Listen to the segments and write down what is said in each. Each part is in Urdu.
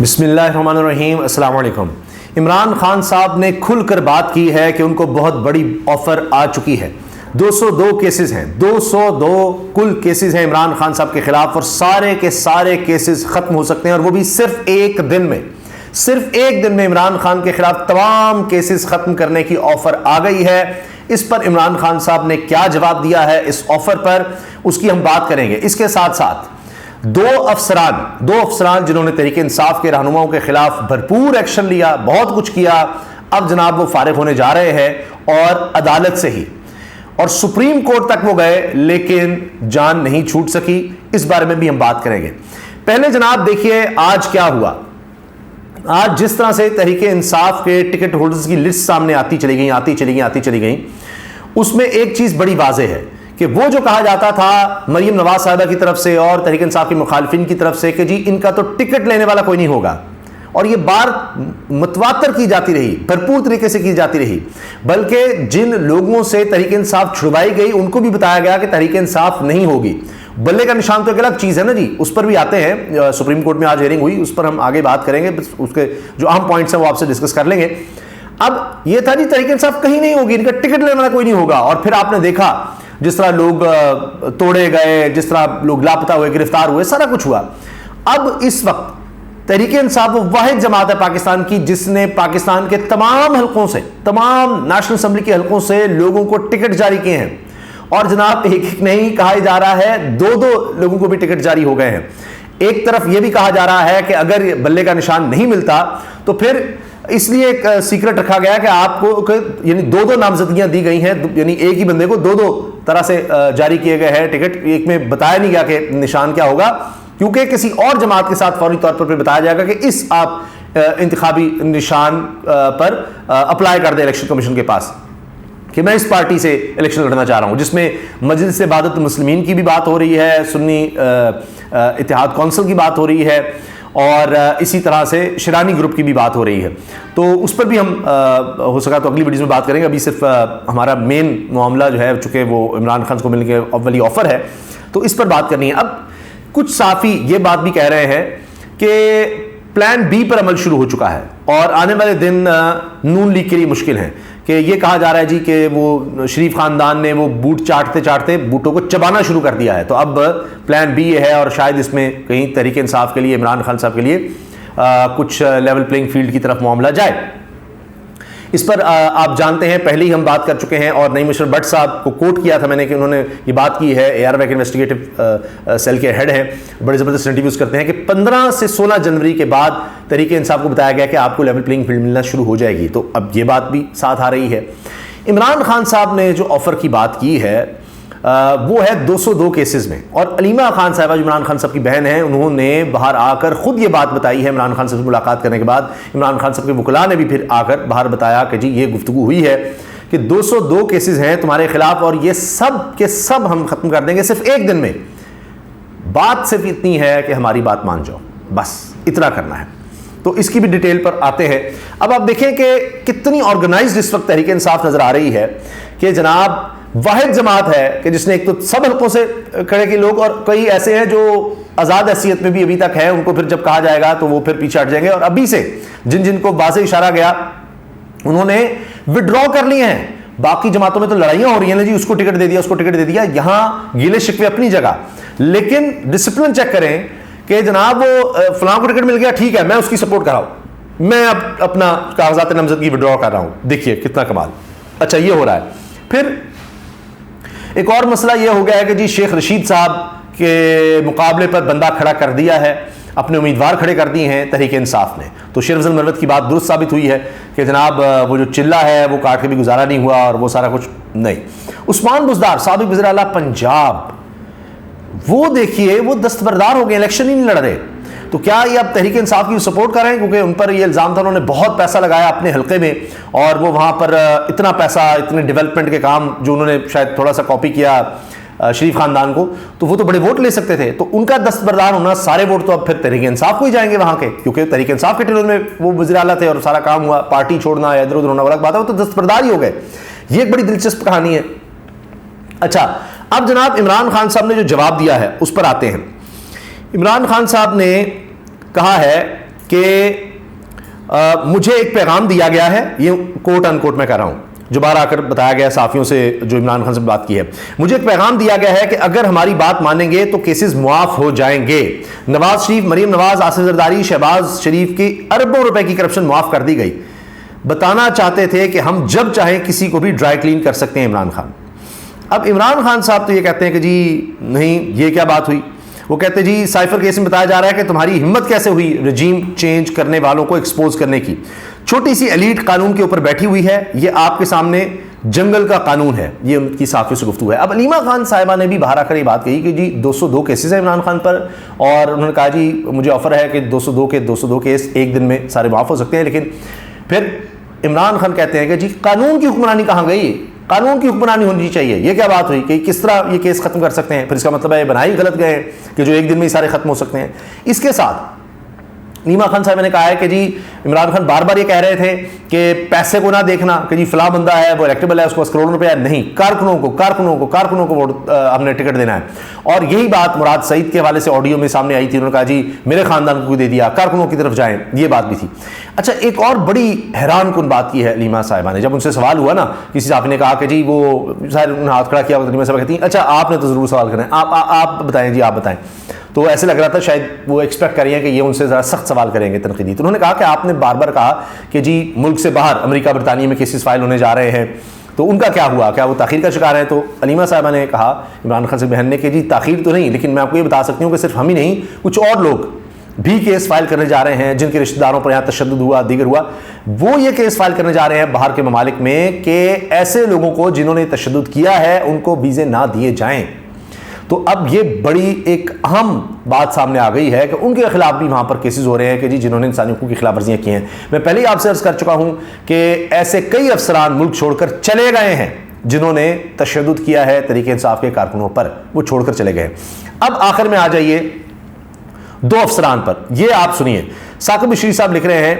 بسم اللہ الرحمن الرحیم. السلام علیکم. عمران خان صاحب نے کھل کر بات کی ہے کہ ان کو بہت بڑی آفر آ چکی ہے. 202 کیسز ہیں, 202 کل کیسز ہیں عمران خان صاحب کے خلاف, اور سارے کے سارے کیسز ختم ہو سکتے ہیں, اور وہ بھی صرف ایک دن میں. صرف ایک دن میں عمران خان کے خلاف تمام کیسز ختم کرنے کی آفر آ گئی ہے. اس پر عمران خان صاحب نے کیا جواب دیا ہے اس آفر پر, اس کی ہم بات کریں گے. اس کے ساتھ ساتھ دو افسران جنہوں نے تحریک انصاف کے رہنماؤں کے خلاف بھرپور ایکشن لیا, بہت کچھ کیا, اب جناب وہ فارغ ہونے جا رہے ہیں, اور عدالت سے ہی, اور سپریم کورٹ تک وہ گئے لیکن جان نہیں چھوٹ سکی. اس بارے میں بھی ہم بات کریں گے. پہلے جناب دیکھیے آج کیا ہوا. آج جس طرح سے تحریک انصاف کے ٹکٹ ہولڈرز کی لسٹ سامنے آتی چلی گئیں, اس میں ایک چیز بڑی واضح ہے کہ وہ جو کہا جاتا تھا مریم نواز صاحبہ کی طرف سے اور تحریک انصاف کے مخالفین کی طرف سے کہ جی ان کا تو ٹکٹ لینے والا کوئی نہیں ہوگا, اور یہ بات متواتر کی جاتی رہی, بھرپور طریقے سے کی جاتی رہی, بلکہ جن لوگوں سے تحریک انصاف چھڑوائی گئی ان کو بھی بتایا گیا کہ تحریک انصاف نہیں ہوگی. بلے کا نشان تو ایک الگ چیز ہے نا جی, اس پر بھی آتے ہیں. سپریم کورٹ میں آج ہیئرنگ ہوئی, اس پر ہم آگے بات کریں گے, اس کے جو اہم پوائنٹس ہیں وہ آپ سے ڈسکس کر لیں گے. اب یہ تھا جی تحریک انصاف کہیں نہیں ہوگی, ان کا ٹکٹ لینے والا کوئی نہیں ہوگا, اور پھر آپ نے دیکھا جس طرح لوگ توڑے گئے, جس طرح لوگ لاپتہ ہوئے, گرفتار ہوئے, سارا کچھ ہوا. اب اس وقت تحریک انصاف وہ واحد جماعت ہے پاکستان کی جس نے پاکستان کے تمام حلقوں سے, تمام نیشنل اسمبلی کے حلقوں سے لوگوں کو ٹکٹ جاری کیے ہیں, اور جناب ایک نہیں کہا جا رہا ہے, دو لوگوں کو بھی ٹکٹ جاری ہو گئے ہیں. ایک طرف یہ بھی کہا جا رہا ہے کہ اگر بلے کا نشان نہیں ملتا تو پھر اس لیے ایک سیکرٹ رکھا گیا کہ آپ کو یعنی دو نامزدگیاں دی گئی ہیں, یعنی ایک ہی بندے کو دو طرح سے جاری کیے گئے ہیں ٹکٹ. ایک میں بتایا نہیں گیا کہ نشان کیا ہوگا, کیونکہ کسی اور جماعت کے ساتھ فوری طور پر پھر بتایا جائے گا کہ اس آپ انتخابی نشان پر اپلائی کر دیں الیکشن کمیشن کے پاس کہ میں اس پارٹی سے الیکشن لڑنا چاہ رہا ہوں, جس میں مجلس عبادت المسلمین کی بھی بات ہو رہی ہے, سنی اتحاد کونسل کی بات ہو رہی ہے, اور اسی طرح سے شرانی گروپ کی بھی بات ہو رہی ہے. تو اس پر بھی ہم ہو سکا تو اگلی ویڈیوز میں بات کریں گے. ابھی صرف ہمارا مین معاملہ جو ہے, چونکہ وہ عمران خان کو ملنے کے اولی آفر ہے, تو اس پر بات کرنی ہے. اب کچھ صحافی یہ بات بھی کہہ رہے ہیں کہ پلان بی پر عمل شروع ہو چکا ہے, اور آنے والے دن نون لیگ کے لیے مشکل ہیں, کہ یہ کہا جا رہا ہے جی کہ وہ شریف خاندان نے وہ بوٹ چاٹتے بوٹوں کو چبانا شروع کر دیا ہے. تو اب پلان بی یہ ہے, اور شاید اس میں کہیں تحریک انصاف کے لیے, عمران خان صاحب کے لیے کچھ لیول پلینگ فیلڈ کی طرف معاملہ جائے. اس پر آپ جانتے ہیں پہلے ہی ہم بات کر چکے ہیں, اور نعیم اشرف بٹ صاحب کو کوٹ کیا تھا میں نے کہ انہوں نے یہ بات کی ہے, اے آر ویک انویسٹیگیٹو سیل کے ہیڈ ہیں, بڑے زبردست انٹرویوز کرتے ہیں, کہ 15 سے 16 جنوری کے بعد تحریک انصاف کو بتایا گیا کہ آپ کو لیول پلینگ فیلڈ ملنا شروع ہو جائے گی. تو اب یہ بات بھی ساتھ آ رہی ہے. عمران خان صاحب نے جو آفر کی بات کی ہے وہ ہے 202 کیسز میں, اور علیمہ خان صاحبہ جو عمران خان صاحب کی بہن ہیں, انہوں نے باہر آ کر خود یہ بات بتائی ہے. عمران خان صاحب سے ملاقات کرنے کے بعد عمران خان صاحب کے وکلاء نے بھی پھر آ کر باہر بتایا کہ جی یہ گفتگو ہوئی ہے کہ 202 کیسز ہیں تمہارے خلاف, اور یہ سب کے سب ہم ختم کر دیں گے صرف ایک دن میں. بات صرف اتنی ہے کہ ہماری بات مان جاؤ, بس اتنا کرنا ہے. تو اس کی بھی ڈیٹیل پر آتے ہیں. اب آپ دیکھیں کہ کتنی آرگنائزڈ اس وقت تحریک انصاف نظر آ رہی ہے, کہ جناب واحد جماعت ہے کہ جس نے ایک تو سب حلقوں سے کھڑے کیے لوگ, اور کئی ایسے ہیں جو آزاد حیثیت میں بھی ابھی تک ہیں, ان کو پھر جب کہا جائے گا تو وہ پھر پیچھے ہٹ جائیں گے. اور ابھی سے جن کو واضح اشارہ گیا انہوں نے وڈرا کر لیے ہیں. باقی جماعتوں میں تو لڑائیاں ہو رہی ہیں جی, اس کو ٹکٹ دے دیا, اس کو ٹکٹ دے دیا. یہاں گیلے شکوے اپنی جگہ, لیکن ڈسپلن چیک کریں کہ جناب وہ فلاں کو ٹکٹ مل گیا, ٹھیک ہے میں اس کی سپورٹ کر رہا ہوں, میں اب اپنا کاغذات نامزدگی وڈرا کر رہا ہوں. دیکھیے کتنا کمال. اچھا یہ ہو رہا ہے. پھر ایک اور مسئلہ یہ ہو گیا ہے کہ جی شیخ رشید صاحب کے مقابلے پر بندہ کھڑا کر دیا ہے, اپنے امیدوار کھڑے کر دیے ہیں تحریک انصاف نے. تو شیر افضل مروت کی بات درست ثابت ہوئی ہے کہ جناب وہ جو چلہ ہے وہ کاٹ کے بھی گزارا نہیں ہوا, اور وہ سارا کچھ نہیں. عثمان بزدار سابق وزیر اعلیٰ پنجاب, وہ دیکھیے وہ دستبردار ہو گئے, الیکشن ہی نہیں لڑ رہے. تو کیا یہ اب تحریک انصاف کی سپورٹ کر رہے ہیں, کیونکہ ان پر یہ الزام تھا انہوں نے بہت پیسہ لگایا اپنے حلقے میں, اور وہ وہاں پر اتنا پیسہ, اتنے ڈیولپمنٹ کے کام جو انہوں نے شاید تھوڑا سا کاپی کیا شریف خاندان کو, تو وہ تو بڑے ووٹ لے سکتے تھے. تو ان کا دستبردار ہونا, سارے ووٹ تو اب پھر تحریک انصاف کو ہی جائیں گے وہاں کے, کیونکہ تحریک انصاف کے ٹینور میں وہ وزیر اعلیٰ تھے اور سارا کام ہوا. پارٹی چھوڑنا یا ادھر ادھر ہونا الگ بات ہے, وہ تو دستبردار ہی ہو گئے. یہ ایک بڑی دلچسپ کہانی ہے. اچھا اب جناب عمران خان صاحب نے جو جواب دیا ہے اس پر آتے ہیں. عمران خان صاحب نے کہا ہے کہ مجھے ایک پیغام دیا گیا ہے، یہ کوٹ ان کوٹ میں کہہ رہا ہوں، جو بار آ کر بتایا گیا صحافیوں سے جو عمران خان سے بات کی ہے، مجھے ایک پیغام دیا گیا ہے کہ اگر ہماری بات مانیں گے تو کیسز معاف ہو جائیں گے۔ نواز شریف، مریم نواز، آصف زرداری، شہباز شریف کی اربوں روپے کی کرپشن معاف کر دی گئی۔ بتانا چاہتے تھے کہ ہم جب چاہیں کسی کو بھی ڈرائی کلین کر سکتے ہیں عمران خان۔ اب عمران خان صاحب تو یہ کہتے ہیں کہ جی نہیں، یہ کیا بات ہوئی؟ وہ کہتے ہیں جی سائفر کیس میں بتایا جا رہا ہے کہ تمہاری ہمت کیسے ہوئی رجیم چینج کرنے والوں کو ایکسپوز کرنے کی، چھوٹی سی ایلیٹ قانون کے اوپر بیٹھی ہوئی ہے، یہ آپ کے سامنے جنگل کا قانون ہے۔ یہ ان کی صحافیوں سے گفتگو ہے۔ اب علیمہ خان صاحبہ نے بھی باہر آ کر یہ بات کہی کہ جی 202 کیسز ہیں عمران خان پر، اور انہوں نے کہا جی مجھے آفر ہے کہ 202 کیس ایک دن میں سارے معاف ہو سکتے ہیں۔ لیکن پھر عمران خان کہتے ہیں کہ جی قانون کی حکمرانی کہاں گئی؟ قانون کی حکمرانی ہونی چاہیے، یہ کیا بات ہوئی کہ کس طرح یہ کیس ختم کر سکتے ہیں؟ پھر اس کا مطلب ہے بنائی غلط گئے ہیں کہ جو ایک دن میں ہی سارے ختم ہو سکتے ہیں۔ اس کے ساتھ علیمہ خان صاحب نے کہا ہے کہ جی عمران خان بار بار یہ کہہ رہے تھے کہ پیسے کو نہ دیکھنا کہ جی فلاں بندہ ہے وہ الیکٹیبل ہے، اس کو 10 کروڑ روپے ہے، نہیں، کارکنوں کو ووٹ ہم نے ٹکٹ دینا ہے۔ اور یہی بات مراد سعید کے حوالے سے آڈیو میں سامنے آئی تھی، انہوں نے کہا جی میرے خاندان کو دے دیا، کارکنوں کی طرف جائیں، یہ بات بھی تھی۔ اچھا، ایک اور بڑی حیران کن بات کی ہے علیمہ صاحبہ نے، جب ان سے سوال ہوا نا، کسی صحافی نے کہا کہ جی وہ انہوں نے ہاتھ کھڑا کیا، علیمہ صاحبہ کہتی ہیں اچھا آپ نے تو ضرور سوال کرنا ہے، آپ بتائیں جی، آپ بتائیں۔ تو ایسے لگ رہا تھا شاید وہ ایکسپیکٹ کر رہی ہیں کہ یہ ان سے ذرا سخت سوال کریں گے تنقیدی۔ تو انہوں نے کہا کہ آپ نے بار بار کہا کہ جی ملک سے باہر امریکہ برطانیہ میں کیسز فائل ہونے جا رہے ہیں، تو ان کا کیا ہوا؟ کیا وہ تاخیر کا شکار ہیں؟ تو علیمہ صاحبہ نے کہا عمران خان سے بہن نے کہ جی تاخیر تو نہیں، لیکن میں آپ کو یہ بتا سکتی ہوں کہ صرف ہم ہی نہیں، کچھ اور لوگ بھی کیس فائل کرنے جا رہے ہیں جن کے رشتہ داروں پر یہاں تشدد ہوا، دیگر ہوا، وہ یہ کیس فائل کرنے جا رہے ہیں باہر کے ممالک میں کہ ایسے لوگوں کو جنہوں نے تشدد کیا ہے ان کو ویزے نہ دیے جائیں۔ تو اب یہ بڑی ایک اہم بات سامنے آ گئی ہے کہ ان کے خلاف بھی وہاں پر کیسز ہو رہے ہیں کہ جی جنہوں نے انسانی حقوق کی خلاف ورزیاں کی ہیں۔ میں پہلے ہی آپ سے عرض کر چکا ہوں کہ ایسے کئی افسران ملک چھوڑ کر چلے گئے ہیں جنہوں نے تشدد کیا ہے تحریک انصاف کے کارکنوں پر، وہ چھوڑ کر چلے گئے۔ اب آخر میں آ جائیے 2 افسران پر، یہ آپ سنیے۔ ثاقب بشری صاحب لکھ رہے ہیں،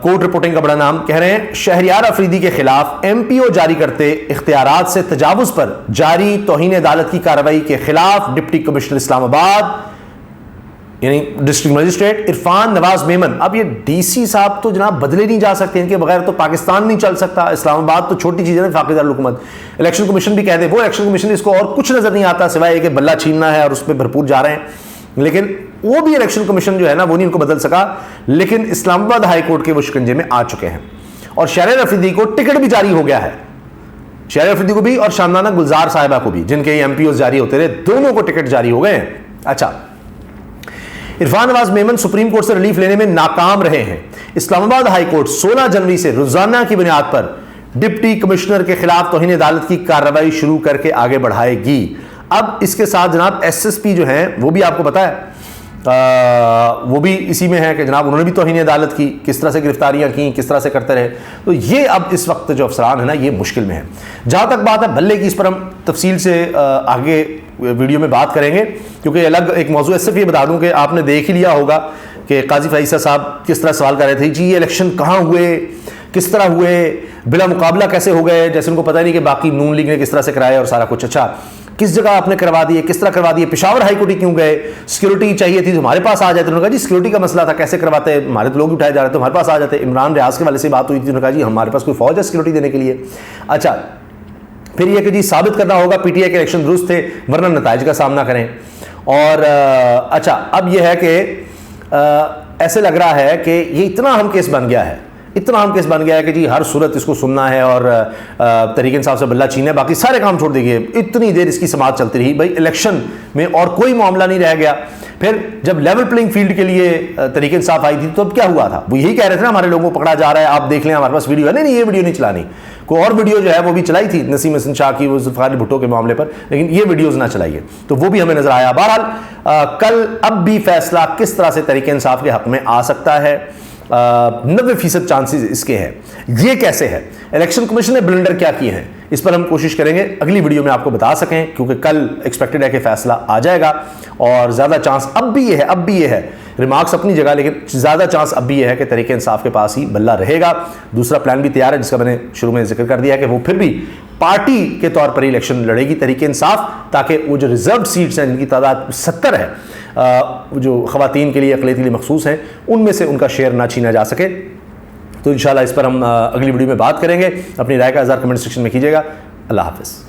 کوٹ رپورٹنگ کا بڑا نام، کہہ رہے ہیں شہریار افریدی کے خلاف ایم پی او جاری کرتے اختیارات سے تجاوز پر جاری توہین عدالت کی کارروائی کے خلاف ڈپٹی کمشنر اسلام آباد یعنی ڈسٹرکٹ مجسٹریٹ عرفان نواز میمن۔ اب یہ ڈی سی صاحب تو جناب بدلے نہیں جا سکتے، ان کے بغیر تو پاکستان نہیں چل سکتا، اسلام آباد تو چھوٹی چیز ہے، وفاقی دارالحکومت۔ الیکشن کمیشن بھی کہہ دے، وہ الیکشن کمیشن اس کو اور کچھ نظر نہیں آتا سوائے کہ بلہ چھیننا ہے اور اس پہ بھرپور جا رہے ہیں، لیکن وہ بھی الیکشن کمیشن جو ہے نا وہ نہیں ان کو بدل سکا۔ لیکن اسلام آباد ہائی کورٹ کے وہ شکنجے میں آ چکے ہیں، اور شہریار افریدی کو ٹکٹ بھی جاری ہو گیا ہے، شہریار افریدی کو بھی اور شامنانہ گلزار صاحبہ کو بھی، جن کے ایم پی اوز جاری ہوتے رہے، دونوں کو ٹکٹ جاری ہو گئے ہیں۔ اچھا، عرفان نواز میمن سپریم کورٹ سے ریلیف لینے میں ناکام رہے ہیں۔ اسلام آباد ہائی کورٹ 16 جنوری سے روزانہ کی بنیاد پر ڈپٹی کمشنر کے خلاف توہین عدالت کی کارروائی شروع کر کے آگے بڑھائے گی۔ اب اس کے ساتھ جناب ایس ایس پی جو ہیں وہ بھی آپ کو پتا ہے وہ بھی اسی میں ہے کہ جناب انہوں نے بھی توہین عدالت کی، کس طرح سے گرفتاریاں کی، کس طرح سے کرتے رہے۔ تو یہ اب اس وقت جو افسران ہیں نا یہ مشکل میں ہے۔ جہاں تک بات ہے بھلے کی، اس پر ہم تفصیل سے آگے ویڈیو میں بات کریں گے، کیونکہ الگ ایک موضوع ہے۔ صرف یہ بتا دوں کہ آپ نے دیکھ ہی لیا ہوگا کہ قاضی فائزہ صاحب کس طرح سوال کر رہے تھے، جی یہ الیکشن کہاں ہوئے، کس طرح ہوئے، بلا مقابلہ کیسے ہو گئے، جیسے ان کو پتہ نہیں کہ باقی نون لیگ نے کس طرح سے کرایا اور سارا کچھ۔ اچھا، کس جگہ آپ نے کروا دیے، کس طرح کروا دیے، پشاور ہائی کورٹ کیوں گئے، سیکورٹی چاہیے تھی تو ہمارے پاس آ جاتے۔ انہوں نے کہا جی سیکورٹی کا مسئلہ تھا، کیسے کرواتے، ہمارے تو لوگ اٹھائے جا رہے تھے، ہمارے پاس آ جاتے۔ عمران ریاض کے والے سے بات ہوئی تھی، انہوں نے کہا جی ہمارے پاس کوئی فوج ہے سیکورٹی دینے کے لیے۔ اچھا، پھر یہ کہ جی ثابت کرنا ہوگا پی ٹی آئی کے الیکشن درست تھے ورنہ نتائج کا سامنا کریں۔ اور اچھا، اب یہ ہے کہ ایسے لگ رہا ہے کہ یہ اتنا اہم کیس بن گیا ہے، اتنا اہم کیس بن گیا ہے کہ جی ہر صورت اس کو سننا ہے اور تحریک انصاف سے بلہ چھیننا ہے، باقی سارے کام چھوڑ دیے۔ اتنی دیر اس کی سماعت چلتی رہی، بھائی الیکشن میں اور کوئی معاملہ نہیں رہ گیا۔ پھر جب لیول پلینگ فیلڈ کے لیے تحریک انصاف آئی تھی تو اب کیا ہوا تھا، وہ یہی کہہ رہے تھے نا ہمارے لوگوں کو پکڑا جا رہا ہے، آپ دیکھ لیں ہمارے پاس ویڈیو ہے۔ نہیں یہ ویڈیو نہیں چلانی، کوئی اور ویڈیو جو ہے وہ بھی چلائی تھی نسیم حسن شاہ کی، وہ ذوالفقار علی بھٹو کے معاملے پر، لیکن یہ ویڈیوز نہ چلائیے، تو وہ بھی ہمیں نظر آیا۔ بہرحال کل اب بھی فیصلہ کس طرح سے تحریک انصاف کے حق میں آ سکتا ہے، 90% چانسز اس کے ہیں۔ یہ کیسے ہے، الیکشن کمیشن نے بلنڈر کیا کیے ہیں، اس پر ہم کوشش کریں گے اگلی ویڈیو میں آپ کو بتا سکیں، کیونکہ کل ایکسپیکٹڈ ہے کہ فیصلہ آ جائے گا، اور زیادہ چانس اب بھی یہ ہے ریمارکس اپنی جگہ، لیکن زیادہ چانس اب بھی یہ ہے کہ تحریک انصاف کے پاس ہی بلہ رہے گا۔ دوسرا پلان بھی تیار ہے جس کا میں نے شروع میں ذکر کر دیا کہ وہ پھر بھی پارٹی کے طور پر الیکشن لڑے گی تحریک انصاف، تاکہ وہ جو ریزرو سیٹس ہیں جن کی تعداد 70 ہے، جو خواتین کے لیے اقلیت کے لیے مخصوص ہیں ان میں سے ان کا شیئر نہ چھینا جا سکے۔ تو انشاءاللہ اس پر ہم اگلی ویڈیو میں بات کریں گے۔ اپنی رائے کا اظہار کمنٹ سیکشن میں کیجیے گا۔ اللہ حافظ۔